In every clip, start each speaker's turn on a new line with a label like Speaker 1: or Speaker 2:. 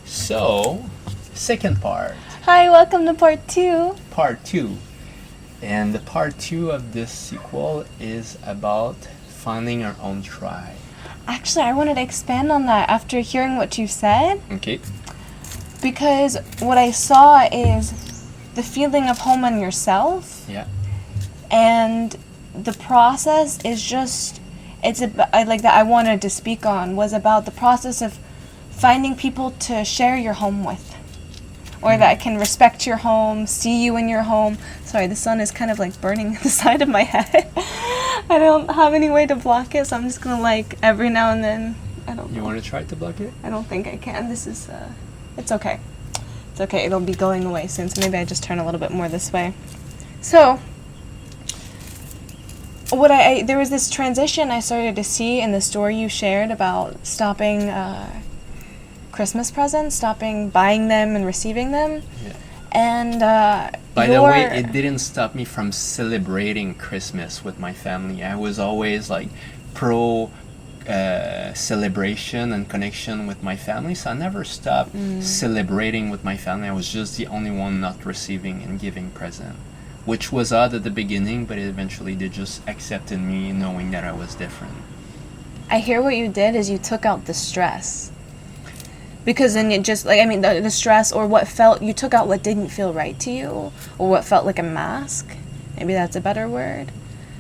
Speaker 1: So, second part,
Speaker 2: Hi, welcome to part two.
Speaker 1: part two. And the part two of this sequel is about finding our own tribe.
Speaker 2: Actually, I wanted to expand on that after hearing what you said,
Speaker 1: Okay?
Speaker 2: because what I saw is the feeling of home on yourself,
Speaker 1: Yeah.
Speaker 2: and the process is just, like that I wanted to speak on was about the process of finding people to share your home with. Or that can respect your home, see you in your home. Sorry, the sun is kind of like burning the side of my head. I don't have any way to block it, so I'm just gonna like every now and then. I don't
Speaker 1: You
Speaker 2: know.
Speaker 1: want to try to block it?
Speaker 2: I don't think I can. This is, it's okay. It's okay. It'll be going away soon, so maybe I just turn a little bit more this way. So, there was this transition I started to see in the story you shared about stopping Christmas presents, stopping buying them and receiving them.
Speaker 1: Yeah.
Speaker 2: And
Speaker 1: By the way, it didn't stop me from celebrating Christmas with my family. I was always like pro celebration and connection with my family, so I never stopped celebrating with my family. I was just the only one not receiving and giving present, which was odd at the beginning, but eventually they just accepted me knowing that I was different.
Speaker 2: I hear what you did is you took out the stress. Because then it just, like, I mean, the stress or you took out what didn't feel right to you, or what felt like a mask. Maybe that's a better word.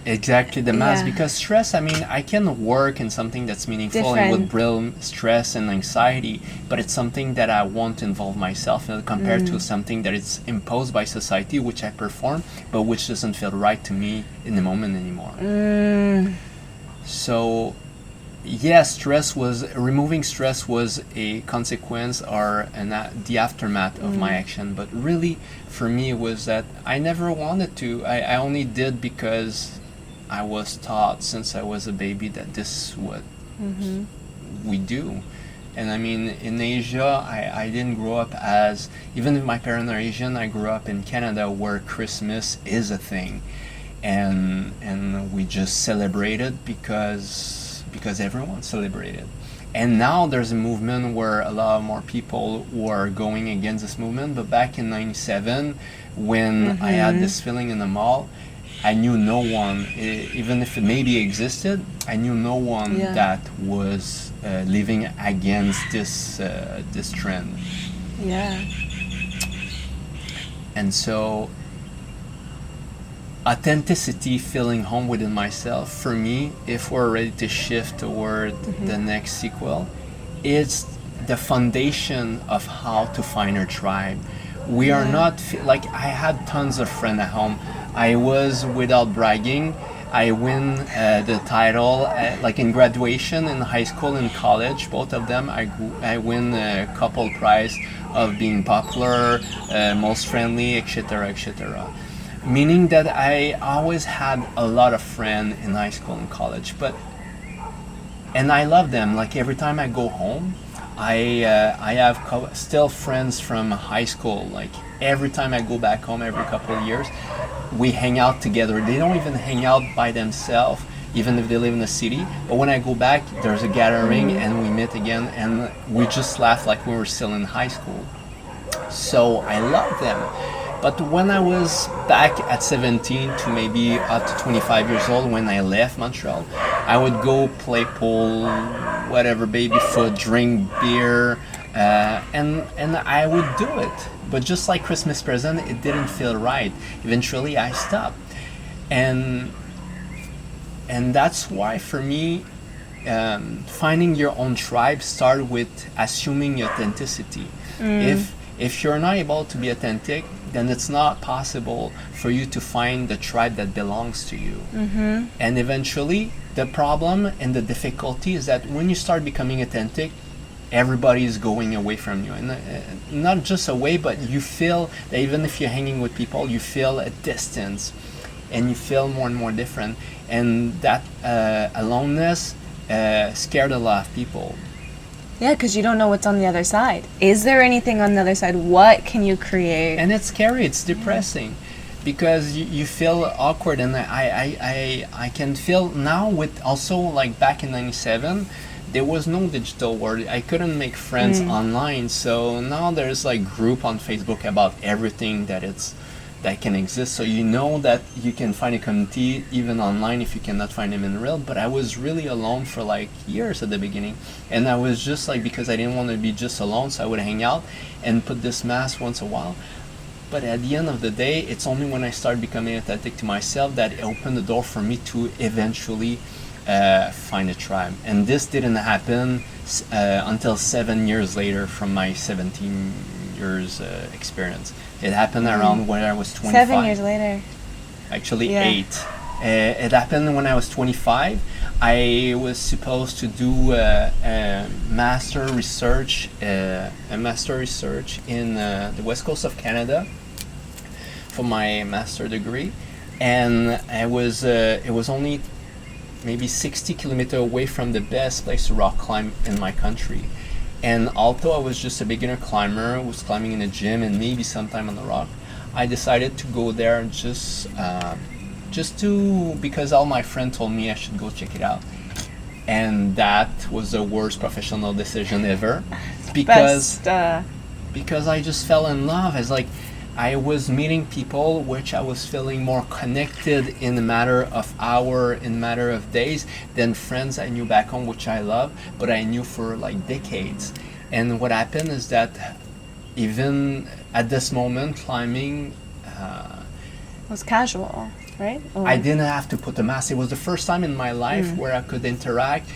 Speaker 1: Exactly, the mask.
Speaker 2: Yeah.
Speaker 1: Because stress, I mean, I can work in something that's meaningful and would bring stress and anxiety, but it's something that I won't involve myself in compared to something that is imposed by society, which I perform, but which doesn't feel right to me in the moment anymore. So, yes, removing stress was a consequence or the aftermath of my action, but really for me it was that I never wanted to. I only did because I was taught since I was a baby that this is what we do. And I mean, in Asia, I didn't grow up even if my parents are Asian, I grew up in Canada where Christmas is a thing. And we just celebrated because everyone celebrated. And now there's a movement where a lot more people were going against this movement. But back in '97, when I had this feeling in the mall, I knew no one, even if it maybe existed, I knew no one that was living against this trend.
Speaker 2: Yeah.
Speaker 1: And so authenticity, feeling home within myself, for me, if we're ready to shift toward the next sequel, it's the foundation of how to find our tribe. We are not, like, I had tons of friends at home. I was, without bragging, I win the title, like in graduation, in high school and college, both of them, I win a couple prize of being popular, most friendly, etc., etc. Meaning that I always had a lot of friends in high school and college, and I love them. Like every time I go home, I have still friends from high school. Like every time I go back home, every couple of years, we hang out together. They don't even hang out by themselves, even if they live in the city. But when I go back, there's a gathering and we meet again, and we just laugh like we were still in high school. So I love them. But when I was back at 17 to maybe up to 25 years old, when I left Montreal, I would go play pool, whatever, baby foot, drink beer, and I would do it. But just like Christmas present, it didn't feel right. Eventually, I stopped, and that's why for me, finding your own tribe started with assuming authenticity. If you're not able to be authentic, then it's not possible for you to find the tribe that belongs to you. And eventually, the problem and the difficulty is that when you start becoming authentic, everybody is going away from you. And not just away, but you feel that even if you're hanging with people, you feel a distance and you feel more and more different. And that aloneness scared a lot of people.
Speaker 2: Yeah, because you don't know what's on the other side. Is there anything on the other side? What can you create?
Speaker 1: And it's scary, it's depressing, because you feel awkward. And I can feel now, with also like back in '97, there was no digital world. I couldn't make friends online. So now there's like group on Facebook about everything that can exist. So you know that you can find a community even online if you cannot find them in real. But I was really alone for like years at the beginning, and I was just like, because I didn't want to be just alone, so I would hang out and put this mask once a while. But at the end of the day, it's only when I started becoming authentic to myself that it opened the door for me to eventually find a tribe. And this didn't happen until 7 years later from my 17 years experience. It happened around when I was 25.
Speaker 2: 7 years later.
Speaker 1: Actually,
Speaker 2: Yeah.
Speaker 1: 8. It happened when I was 25. I was supposed to do a master research in the west coast of Canada for my master degree, and it was only maybe 60 kilometers away from the best place to rock climb in my country. And although I was just a beginner climber, was climbing in a gym and maybe sometime on the rock, I decided to go there just because all my friends told me I should go check it out. And that was the worst professional decision ever, because I just fell in love. It's like I was meeting people which I was feeling more connected in a matter of hour, in a matter of days, than friends I knew back home, which I love, but I knew for like decades. And what happened is that even at this moment, climbing
Speaker 2: Was casual, right? Or-
Speaker 1: I didn't have to put a mask. It was the first time in my life where I could interact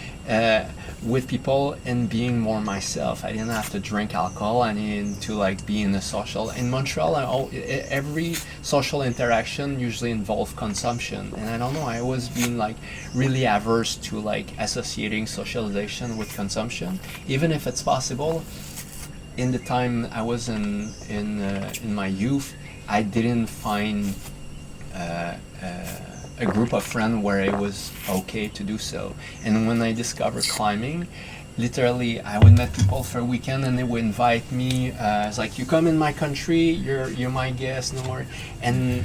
Speaker 1: with people and being more myself. I didn't have to drink alcohol. I needed to like be in a social. In Montreal, every social interaction usually involved consumption, and I don't know. I always been like really averse to like associating socialization with consumption, even if it's possible. In the time I was in my youth, I didn't find a group of friends where it was okay to do so. And when I discovered climbing, literally I would meet people for a weekend and they would invite me. It's like, you come in my country, you're my guest, no more. And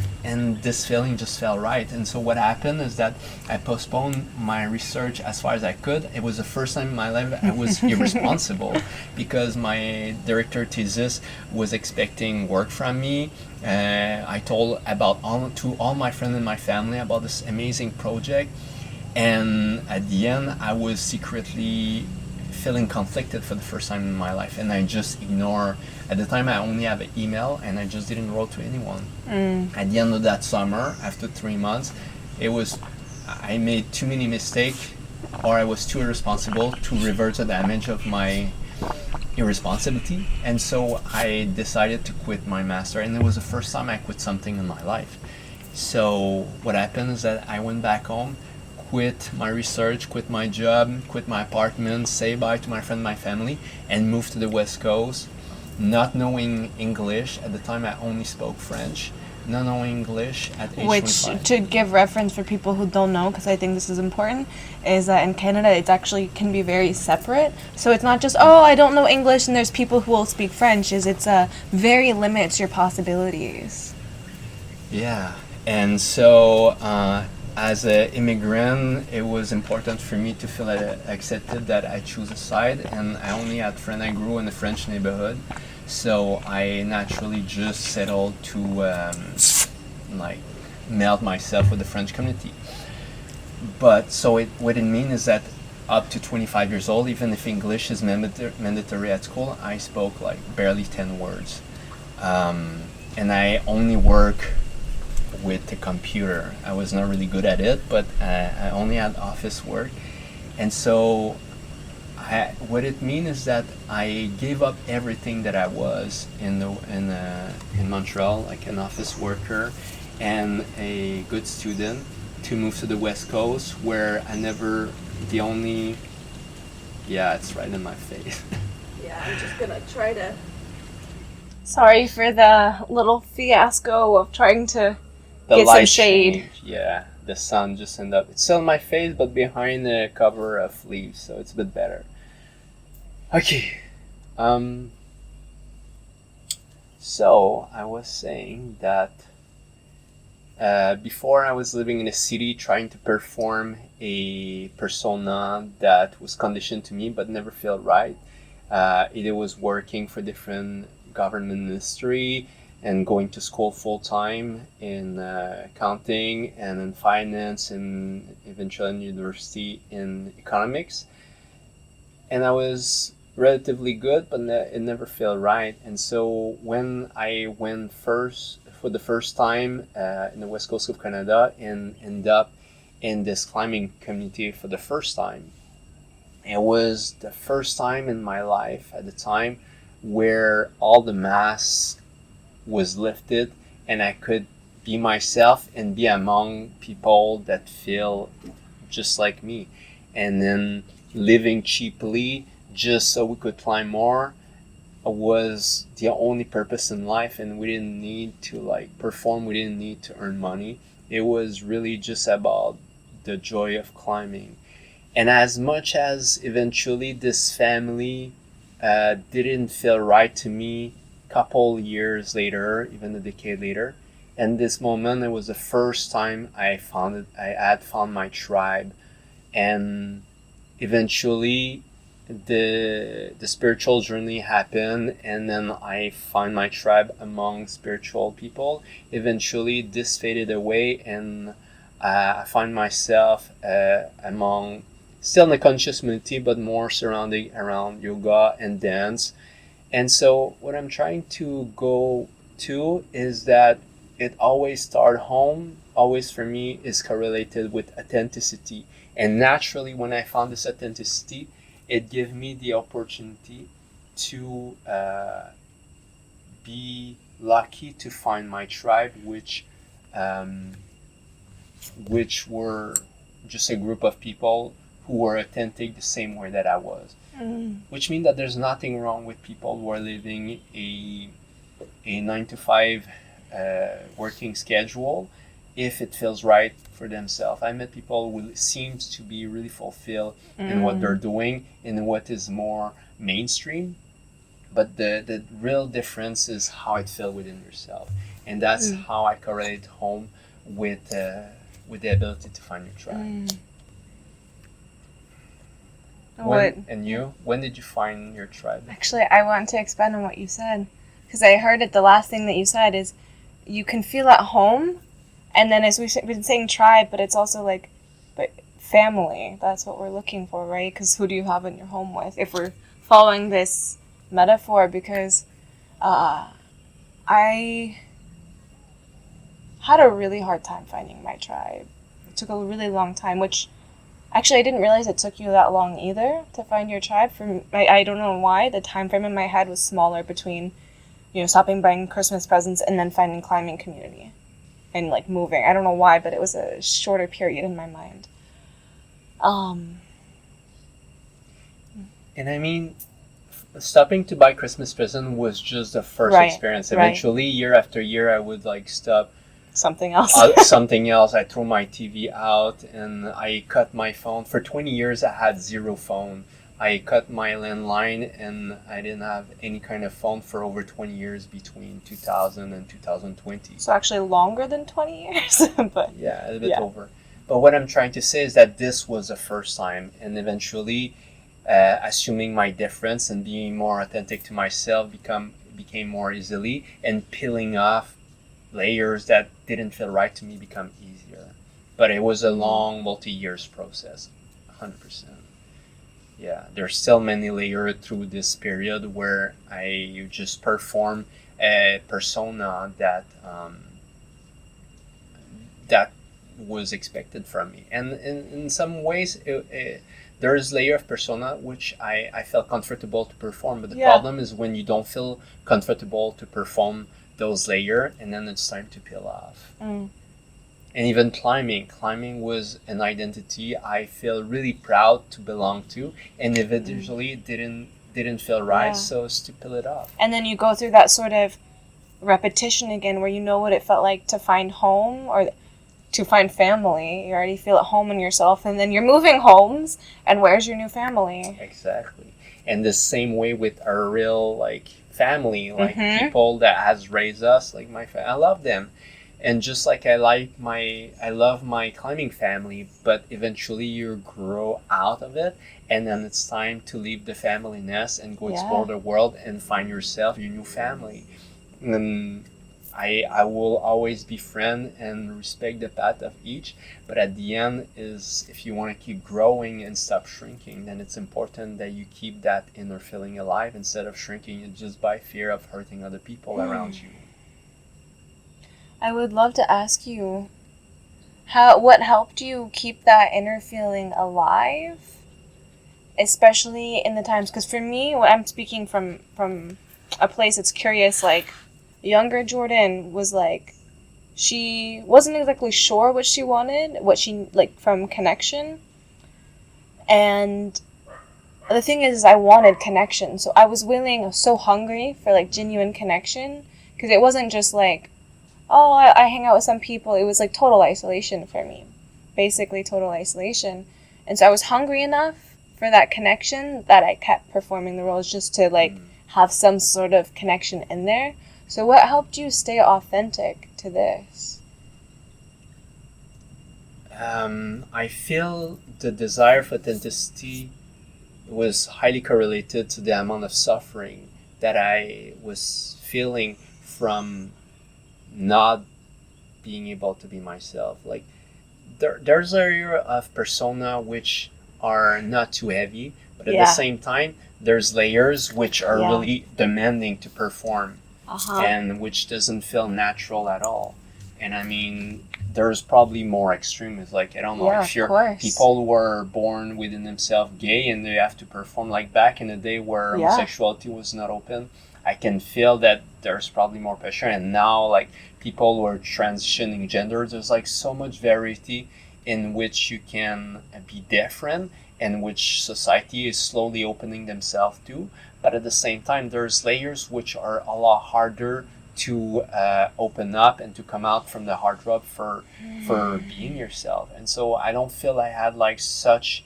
Speaker 1: this feeling just felt right. And so what happened is that I postponed my research as far as I could. It was the first time in my life I was irresponsible, because my director thesis was expecting work from me. I told to all my friends and my family about this amazing project, and at the end I was secretly feeling conflicted for the first time in my life, and I just ignore. At the time I only have an email, and I just didn't write to anyone. At the end of that summer, after 3 months, I made too many mistakes, or I was too irresponsible to reverse the damage of my irresponsibility, and so I decided to quit my master, and it was the first time I quit something in my life. So what happened is that I went back home, quit my research, quit my job, quit my apartment, say bye to my friend, my family, and moved to the West Coast, not knowing English. At the time I only spoke French, not knowing English at age
Speaker 2: Which,
Speaker 1: 25.
Speaker 2: to give reference for people who don't know, because I think this is important, is that in Canada it actually can be very separate. So it's not just, oh, I don't know English and there's people who will speak French. It's very limits your possibilities.
Speaker 1: Yeah, and so as an immigrant, it was important for me to feel accepted, that I choose a side, and I only had friends. I grew in a French neighborhood, so I naturally just settled to like meld myself with the French community. But so what it means is that up to 25 years old, even if English is mandatory at school, I spoke like barely 10 words, and I only work with the computer. I was not really good at it, but I only had office work. And so what it means is that I gave up everything that I was in Montreal, like an office worker and a good student, to move to the West Coast, where it's right in my face.
Speaker 2: Yeah, I'm just gonna try to... Sorry for the little fiasco of trying to
Speaker 1: The
Speaker 2: get some
Speaker 1: light
Speaker 2: shade.
Speaker 1: change, yeah, the sun just ended up. It's still in my face, but behind the cover of leaves, so it's a bit better. Okay. So I was saying that Before I was living in a city trying to perform a persona that was conditioned to me but never felt right. It was working for different government ministry and going to school full time in accounting and in finance and eventually in university in economics. And I was relatively good, but it never felt right. And so when I went for the first time in the west coast of Canada and end up in this climbing community for the first time, it was the first time in my life at the time where all the mask was lifted and I could be myself and be among people that feel just like me. And then living cheaply just so we could climb more was the only purpose in life, and we didn't need to like perform, we didn't need to earn money. It was really just about the joy of climbing. And as much as eventually this family didn't feel right to me couple years later, even a decade later, and this moment it was the first time I had found my tribe. And eventually the spiritual journey happened, and then I find my tribe among spiritual people. Eventually this faded away, and I find myself among still in the conscious community but more surrounding around yoga and dance. And so what I'm trying to go to is that it always start home, always for me is correlated with authenticity. And naturally when I found this authenticity, it gave me the opportunity to be lucky to find my tribe, which were just a group of people who were authentic the same way that I was. Which means that there's nothing wrong with people who are living a 9 to 5 working schedule if it feels right for themselves. I met people who seem to be really fulfilled in what they're doing, in what is more mainstream. But the real difference is how it feels within yourself. And that's how I correlate home with the ability to find your tribe. When did you find your tribe?
Speaker 2: Actually, I want to expand on what you said, because I heard it. The last thing that you said is you can feel at home, and then as we've been saying tribe, but it's also like, but family. That's what we're looking for, right? Because who do you have in your home with? If we're following this metaphor, because I had a really hard time finding my tribe. It took a really long time, which actually I didn't realize it took you that long either to find your tribe. I don't know why the time frame in my head was smaller between, stopping buying Christmas presents and then finding climbing community and like moving. I don't know why, but it was a shorter period in my mind.
Speaker 1: And I mean, stopping to buy Christmas present was just the first experience. Eventually, year after year, I would like stop.
Speaker 2: Something else.
Speaker 1: I threw my TV out and I cut my phone. For 20 years, I had zero phone. I cut my landline and I didn't have any kind of phone for over 20 years between 2000 and 2020.
Speaker 2: So actually longer than 20 years? But
Speaker 1: yeah, a bit over. But what I'm trying to say is that this was the first time, and eventually assuming my difference and being more authentic to myself became more easily, and peeling off layers that didn't feel right to me become easier. But it was a long multi-years process, 100%. Yeah, there's still many layers through this period where I just perform a persona that was expected from me. And in some ways, there is layer of persona which I felt comfortable to perform. But the problem is when you don't feel comfortable to perform those layers, and then it's time to peel off. And even climbing was an identity I feel really proud to belong to, and eventually it didn't feel right, so it's to peel it off.
Speaker 2: And then you go through that sort of repetition again, where you know what it felt like to find home or to find family. You already feel at home in yourself, and then you're moving homes, and where's your new family?
Speaker 1: Exactly. And the same way with our real family, people that has raised us, like my family. I love them. And just like I love my climbing family, but eventually you grow out of it, and then it's time to leave the family nest and go explore
Speaker 2: Yeah.
Speaker 1: the world and find yourself, your new family. And I will always befriend and respect the path of each, but at the end is if you want to keep growing and stop shrinking, then it's important that you keep that inner feeling alive instead of shrinking it just by fear of hurting other people around you.
Speaker 2: I would love to ask you what helped you keep that inner feeling alive, especially in the times, because for me, when I'm speaking from a place that's curious, like younger Jordan was like, she wasn't exactly sure what she wanted, what she like from connection. And the thing is I wanted connection, so I was so hungry for like genuine connection, because it wasn't just like, oh, I hang out with some people. It was like total isolation for me, basically total isolation. And so I was hungry enough for that connection that I kept performing the roles just to like have some sort of connection in there. So what helped you stay authentic to this?
Speaker 1: I feel the desire for authenticity was highly correlated to the amount of suffering that I was feeling from not being able to be myself. Like there's a area of persona which are not too heavy, but at the same time, there's layers which are really demanding to perform, and which doesn't feel natural at all. And I mean, there's probably more extremes. Like I don't know if you're people who are born within themselves gay and they have to perform. Like back in the day where homosexuality was not open, I can feel that there's probably more pressure. And now, like people who are transitioning gender, there's like so much variety in which you can be different and which society is slowly opening themselves to. But at the same time, there's layers which are a lot harder to open up and to come out from the hard drop for being yourself. And so I don't feel I had like such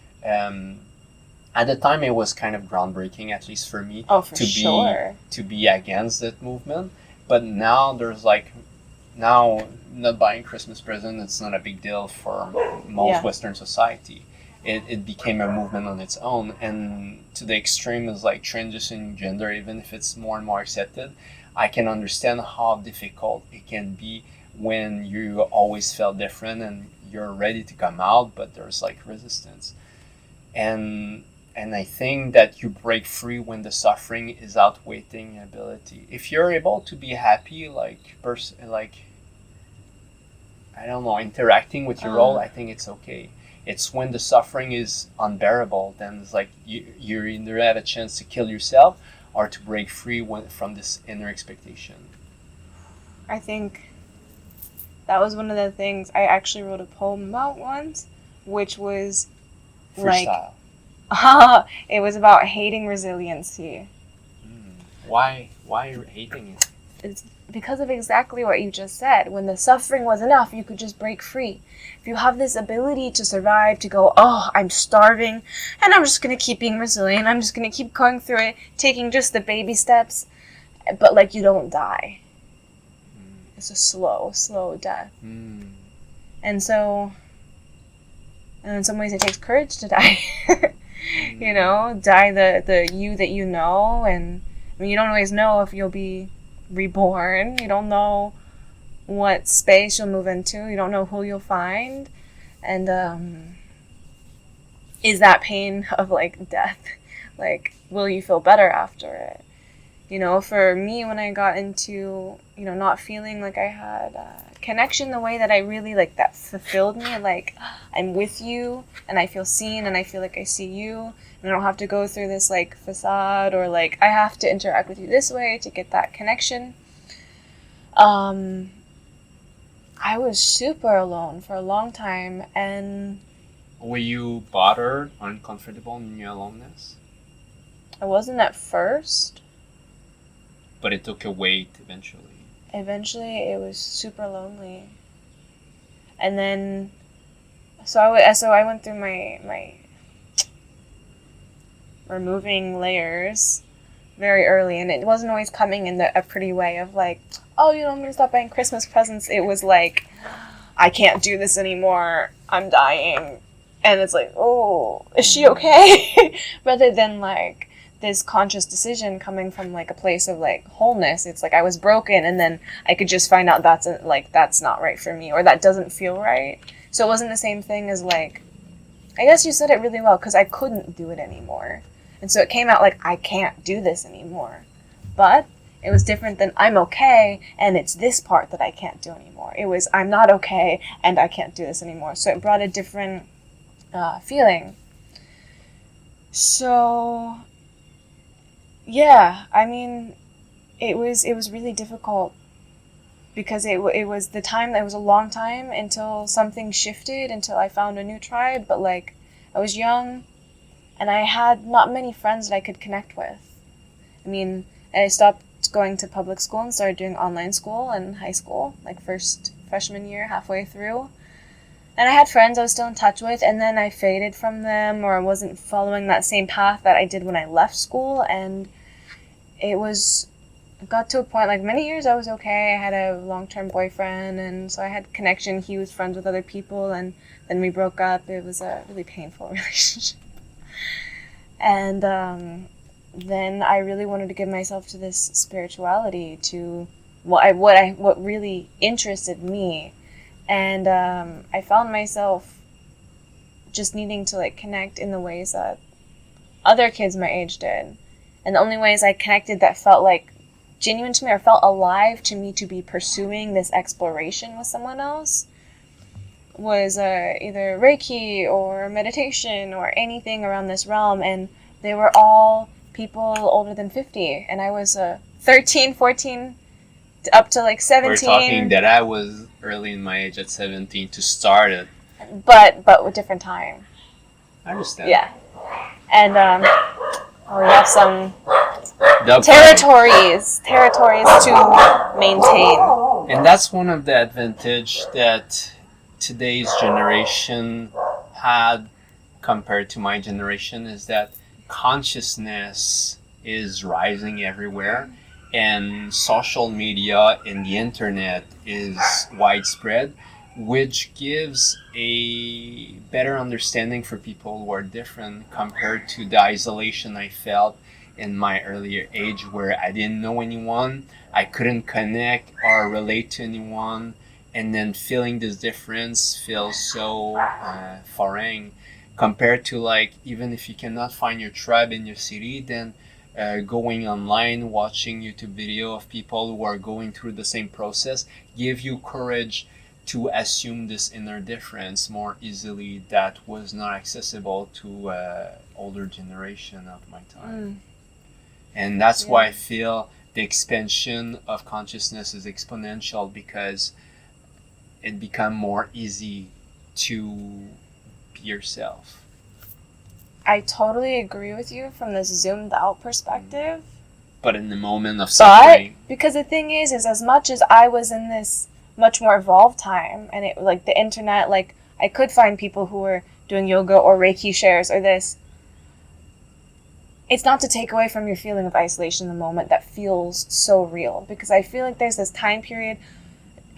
Speaker 1: at the time it was kind of groundbreaking, at least for me, to be against that movement. But now there's like now not buying Christmas present, it's not a big deal for most Western society. It became a movement on its own, and to the extreme is like transitioning gender, even if it's more and more accepted. I can understand how difficult it can be when you always felt different and you're ready to come out, but there's like resistance. And I think that you break free when the suffering is outweighing your ability. If you're able to be happy, like I don't know, interacting with your role, I think it's okay. It's when the suffering is unbearable, then it's like you either have a chance to kill yourself or to break free from this inner expectation.
Speaker 2: I think that was one of the things I actually wrote a poem about once, which was
Speaker 1: freestyle.
Speaker 2: It was about hating resiliency.
Speaker 1: Why are you hating it?
Speaker 2: It's because of exactly what you just said. When the suffering was enough, you could just break free. If you have this ability to survive, to go, oh, I'm starving, and I'm just going to keep being resilient, I'm just going to keep going through it, taking just the baby steps, but like you don't die. It's a slow death. And so, and in some ways it takes courage to die. You know, die the you that you know, and I mean, you don't always know if you'll be reborn. You don't know what space you'll move into. You don't know who you'll find. And is that pain of like death, like, will you feel better after it? You know, for me, when I got into, you know, not feeling like I had connection the way that I really, like, that fulfilled me, like, I'm with you, and I feel seen, and I feel like I see you, and I don't have to go through this, like, facade, or, like, I have to interact with you this way to get that connection. I was super alone for a long time, and...
Speaker 1: Were you bothered, uncomfortable in your aloneness?
Speaker 2: I wasn't at first.
Speaker 1: But it took a weight eventually.
Speaker 2: Eventually, it was super lonely. And then, so I went through my removing layers, very early, and it wasn't always coming in a pretty way of like, oh, I'm going to stop buying Christmas presents. It was like, I can't do this anymore. I'm dying. And it's like, oh, is she okay? Rather than like this conscious decision coming from like a place of like wholeness. It's like I was broken, and then I could just find out that's not right for me, or that doesn't feel right. So it wasn't the same thing as like, I guess you said it really well, because I couldn't do it anymore. And so it came out like, I can't do this anymore. But it was different than I'm okay, and it's this part that I can't do anymore. It was, I'm not okay, and I can't do this anymore. So it brought a different feeling. So, yeah, I mean, it was really difficult, because it was the time, that was a long time until something shifted, until I found a new tribe. But like, I was young, and I had not many friends that I could connect with. I mean, I stopped going to public school and started doing online school in high school, like freshman year, halfway through. And I had friends I was still in touch with, and then I faded from them, or I wasn't following that same path that I did when I left school. And it got to a point, like many years I was okay. I had a long-term boyfriend, and so I had connection. He was friends with other people, and then we broke up. It was a really painful relationship. And then I really wanted to give myself to this spirituality, to what really interested me. And I found myself just needing to like connect in the ways that other kids my age did. And the only ways I connected that felt like genuine to me, or felt alive to me, to be pursuing this exploration with someone else, was either Reiki or meditation or anything around this realm. And they were all people older than 50. And I was 13, 14, up to like 17.
Speaker 1: We're talking that I was early in my age at 17 to start it.
Speaker 2: But with different time.
Speaker 1: I understand.
Speaker 2: Yeah. And we have some
Speaker 1: The
Speaker 2: territories to maintain.
Speaker 1: And that's one of the advantage that today's generation had compared to my generation, is that consciousness is rising everywhere, and social media and the internet is widespread, which gives a better understanding for people who are different, compared to the isolation I felt in my earlier age, where I didn't know anyone, I couldn't connect or relate to anyone, and then feeling this difference feels so foreign, compared to like, even if you cannot find your tribe in your city, then going online, watching YouTube video of people who are going through the same process, give you courage to assume this inner difference more easily, that was not accessible to older generation of my time. And that's why I feel the expansion of consciousness is exponential, because it become more easy to be yourself.
Speaker 2: I totally agree with you from this zoomed out perspective.
Speaker 1: But in the moment of suffering.
Speaker 2: Because the thing is as much as I was in this much more evolved time, and it, like the internet, like I could find people who were doing yoga or Reiki shares or this, it's not to take away from your feeling of isolation in the moment that feels so real. Because I feel like there's this time period,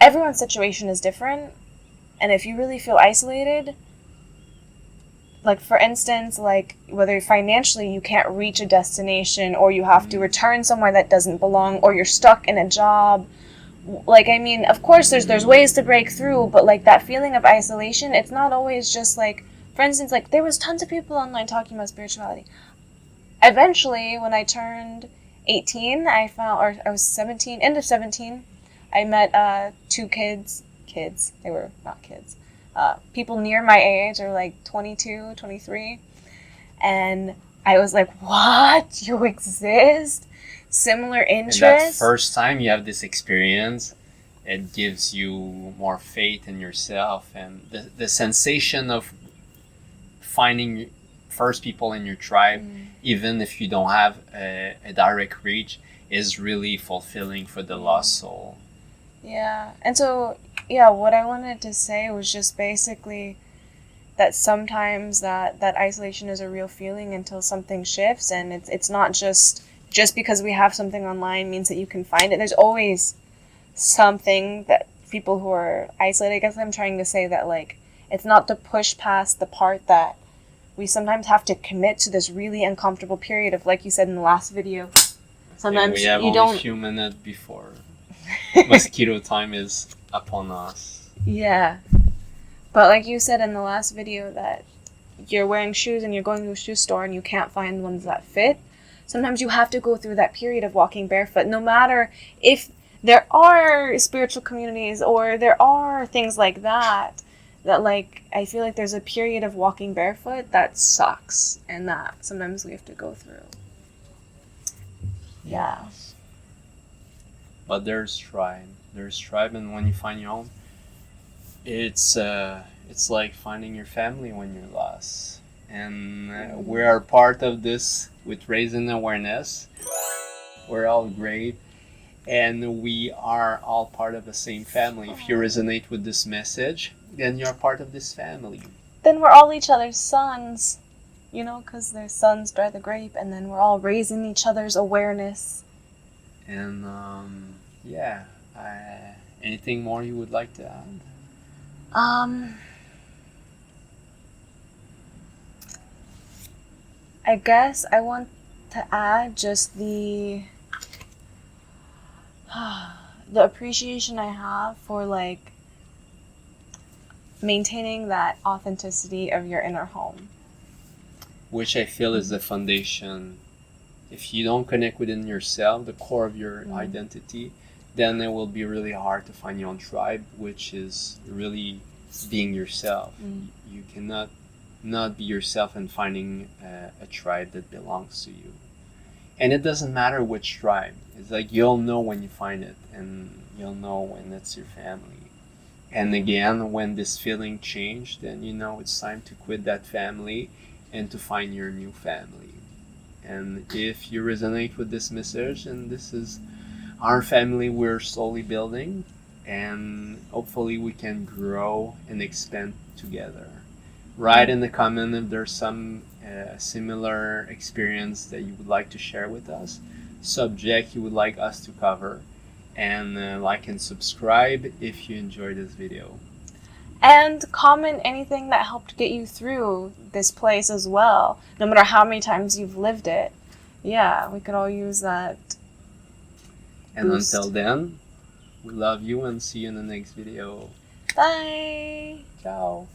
Speaker 2: everyone's situation is different, and if you really feel isolated, like for instance, like whether financially you can't reach a destination, or you have to return somewhere that doesn't belong, or you're stuck in a job, like, I mean, of course there's ways to break through, but like that feeling of isolation, it's not always just like, for instance, like there was tons of people online talking about spirituality. Eventually, when I turned 18, I was 17, end of 17, I met two kids, they were not kids, people near my age, or like 22, 23, and I was like, what? You exist? Similar interests?
Speaker 1: And that first time you have this experience, it gives you more faith in yourself, and the sensation of finding first people in your tribe, even if you don't have a direct reach, is really fulfilling for the lost soul.
Speaker 2: Yeah. And so, yeah, what I wanted to say was just basically that sometimes that isolation is a real feeling until something shifts, and it's not just just because we have something online means that you can find it. There's always something that people who are isolated, I guess I'm trying to say that, like, it's not to push past the part that we sometimes have to commit to this really uncomfortable period of, like you said in the last video, sometimes
Speaker 1: we have
Speaker 2: you
Speaker 1: only
Speaker 2: don't...
Speaker 1: a few minutes before mosquito time is upon us.
Speaker 2: Yeah. But like you said in the last video that you're wearing shoes and you're going to a shoe store and you can't find ones that fit, sometimes you have to go through that period of walking barefoot, no matter if there are spiritual communities or there are things like that, like, I feel like there's a period of walking barefoot that sucks and that sometimes we have to go through. Yeah.
Speaker 1: But there's tribe. There's tribe, and when you find your own, it's like finding your family when you're lost. And we are part of this with raising awareness. We're all great, and we are all part of the same family. If you resonate with this message, then you're part of this family.
Speaker 2: Then we're all each other's sons, you know, because their sons dry the grape, and then we're all raising each other's awareness.
Speaker 1: And yeah, anything more you would like to add?
Speaker 2: I guess I want to add just the appreciation I have for, like, maintaining that authenticity of your inner home.
Speaker 1: Which I feel is the foundation. If you don't connect within yourself, the core of your identity, then it will be really hard to find your own tribe, which is really being yourself. You cannot not be yourself and finding a tribe that belongs to you. And it doesn't matter which tribe. It's like you'll know when you find it, and you'll know when it's your family. And again, when this feeling changed, then you know it's time to quit that family and to find your new family. And if you resonate with this message, and this is our family we're slowly building, and hopefully we can grow and expand together. Write in the comment if there's some similar experience that you would like to share with us, subject you would like us to cover, and like and subscribe if you enjoyed this video.
Speaker 2: And comment anything that helped get you through this place as well, no matter how many times you've lived it. Yeah, we could all use that
Speaker 1: And
Speaker 2: boost.
Speaker 1: until then, we love you and see you in the next video.
Speaker 2: Bye!
Speaker 1: Ciao!